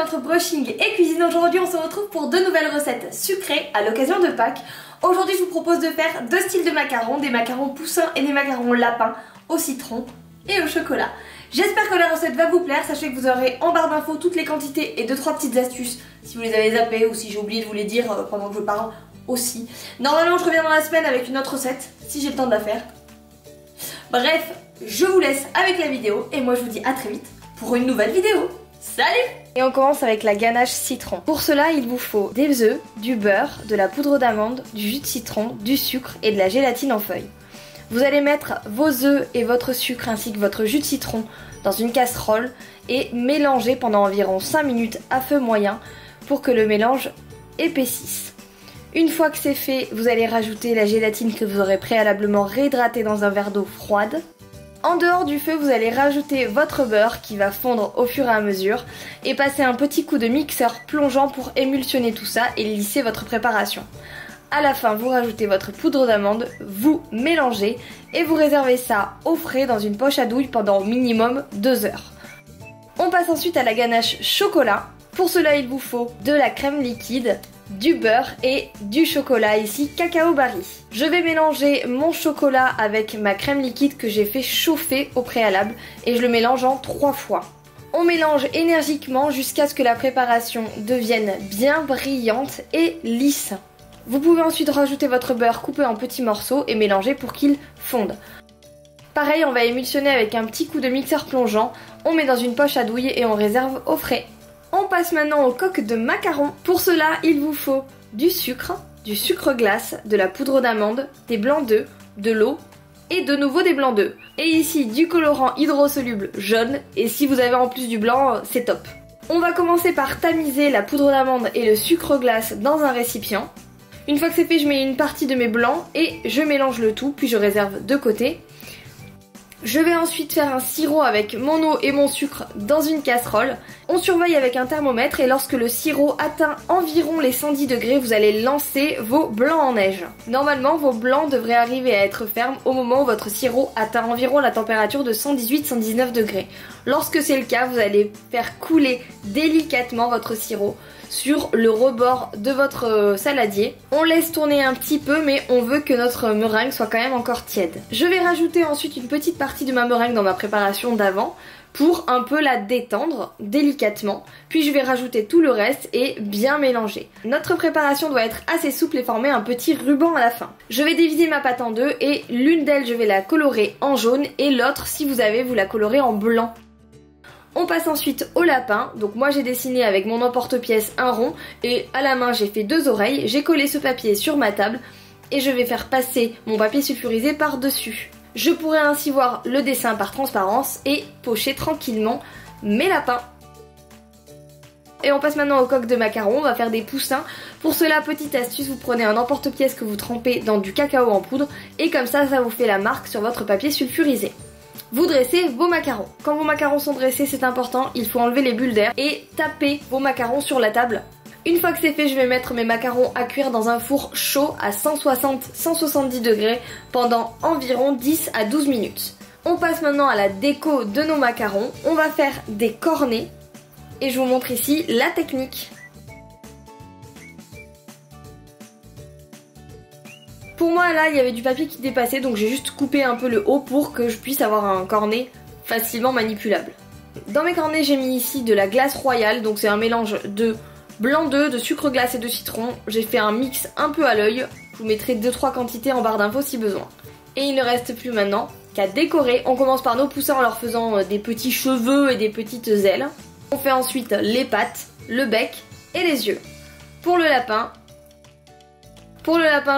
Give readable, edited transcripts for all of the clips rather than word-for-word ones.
notre brushing et cuisine. Aujourd'hui on se retrouve pour deux nouvelles recettes sucrées à l'occasion de Pâques. Aujourd'hui je vous propose de faire deux styles de macarons, des macarons poussins et des macarons lapins au citron et au chocolat. J'espère que la recette va vous plaire, sachez que vous aurez en barre d'infos toutes les quantités et 2-3 petites astuces si vous les avez zappées ou si j'ai oublié de vous les dire pendant que je parle aussi. Normalement je reviens dans la semaine avec une autre recette, si j'ai le temps de la faire. Bref, je vous laisse avec la vidéo et moi je vous dis à très vite pour une nouvelle vidéo. Salut! Et on commence avec la ganache citron. Pour cela, il vous faut des œufs, du beurre, de la poudre d'amande, du jus de citron, du sucre et de la gélatine en feuilles. Vous allez mettre vos œufs et votre sucre ainsi que votre jus de citron dans une casserole et mélanger pendant environ 5 minutes à feu moyen pour que le mélange épaississe. Une fois que c'est fait, vous allez rajouter la gélatine que vous aurez préalablement réhydratée dans un verre d'eau froide. En dehors du feu, vous allez rajouter votre beurre qui va fondre au fur et à mesure et passer un petit coup de mixeur plongeant pour émulsionner tout ça et lisser votre préparation. À la fin, vous rajoutez votre poudre d'amande, vous mélangez et vous réservez ça au frais dans une poche à douille pendant au minimum 2 heures. On passe ensuite à la ganache chocolat. Pour cela, il vous faut de la crème liquide, du beurre et du chocolat, ici Cacao Barry. Je vais mélanger mon chocolat avec ma crème liquide que j'ai fait chauffer au préalable et je le mélange en 3 fois. On mélange énergiquement jusqu'à ce que la préparation devienne bien brillante et lisse. Vous pouvez ensuite rajouter votre beurre coupé en petits morceaux et mélanger pour qu'il fonde. Pareil, on va émulsionner avec un petit coup de mixeur plongeant, on met dans une poche à douille et on réserve au frais. On passe maintenant aux coques de macarons. Pour cela, il vous faut du sucre glace, de la poudre d'amande, des blancs d'œufs, de l'eau et de nouveau des blancs d'œufs. Et ici, du colorant hydrosoluble jaune et si vous avez en plus du blanc, c'est top. On va commencer par tamiser la poudre d'amande et le sucre glace dans un récipient. Une fois que c'est fait, je mets une partie de mes blancs et je mélange le tout, puis je réserve de côté. Je vais ensuite faire un sirop avec mon eau et mon sucre dans une casserole. On surveille avec un thermomètre et lorsque le sirop atteint environ les 110 degrés, vous allez lancer vos blancs en neige. Normalement, vos blancs devraient arriver à être fermes au moment où votre sirop atteint environ la température de 118-119 degrés. Lorsque c'est le cas, vous allez faire couler délicatement votre sirop sur le rebord de votre saladier. On laisse tourner un petit peu mais on veut que notre meringue soit quand même encore tiède. Je vais rajouter ensuite une petite partie de ma meringue dans ma préparation d'avant pour un peu la détendre délicatement. Puis je vais rajouter tout le reste et bien mélanger. Notre préparation doit être assez souple et former un petit ruban à la fin. Je vais diviser ma pâte en deux et l'une d'elles je vais la colorer en jaune et l'autre si vous avez vous la colorez en blanc. On passe ensuite au lapin, donc moi j'ai dessiné avec mon emporte-pièce un rond et à la main j'ai fait 2 oreilles, j'ai collé ce papier sur ma table et je vais faire passer mon papier sulfurisé par-dessus. Je pourrais ainsi voir le dessin par transparence et pocher tranquillement mes lapins. Et on passe maintenant aux coques de macarons, on va faire des poussins. Pour cela, petite astuce, vous prenez un emporte-pièce que vous trempez dans du cacao en poudre et comme ça vous fait la marque sur votre papier sulfurisé. Vous dressez vos macarons. Quand vos macarons sont dressés, c'est important, il faut enlever les bulles d'air et taper vos macarons sur la table. Une fois que c'est fait, je vais mettre mes macarons à cuire dans un four chaud à 160-170 degrés pendant environ 10 à 12 minutes. On passe maintenant à la déco de nos macarons. On va faire des cornets et je vous montre ici la technique. Pour moi là il y avait du papier qui dépassait donc j'ai juste coupé un peu le haut pour que je puisse avoir un cornet facilement manipulable. Dans mes cornets j'ai mis ici de la glace royale, donc c'est un mélange de blanc d'œuf, de sucre glace et de citron. J'ai fait un mix un peu à l'œil, je vous mettrai 2-3 quantités en barre d'infos si besoin. Et il ne reste plus maintenant qu'à décorer. On commence par nos poussins en leur faisant des petits cheveux et des petites ailes. On fait ensuite les pattes, le bec et les yeux. Pour le lapin,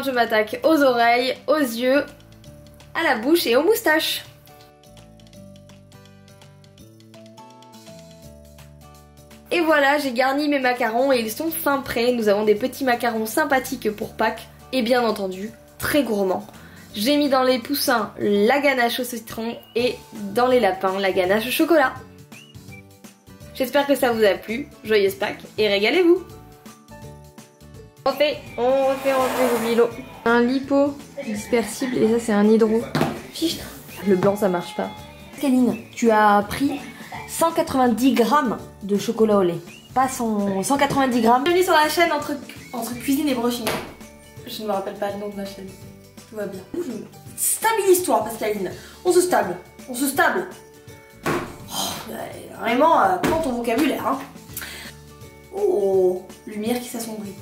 je m'attaque aux oreilles, aux yeux, à la bouche et aux moustaches. Et voilà, j'ai garni mes macarons et ils sont fin prêts. Nous avons des petits macarons sympathiques pour Pâques et bien entendu très gourmands. J'ai mis dans les poussins la ganache au citron et dans les lapins la ganache au chocolat. J'espère que ça vous a plu, joyeuse Pâques et régalez-vous! On refait, j'oublie l'eau. Un lipo dispersible et ça c'est un hydro. Fichtre. Le blanc ça marche pas. Céline, tu as pris 190 grammes de chocolat au lait. pas 190 grammes. Bienvenue sur la chaîne entre cuisine et brushing. Je ne me rappelle pas le nom de ma chaîne. Tout va bien. Stabilise-toi Pascaline. On se stable. On se stable. Oh, vraiment, prends ton vocabulaire. Hein. Oh, lumière qui s'assombrit.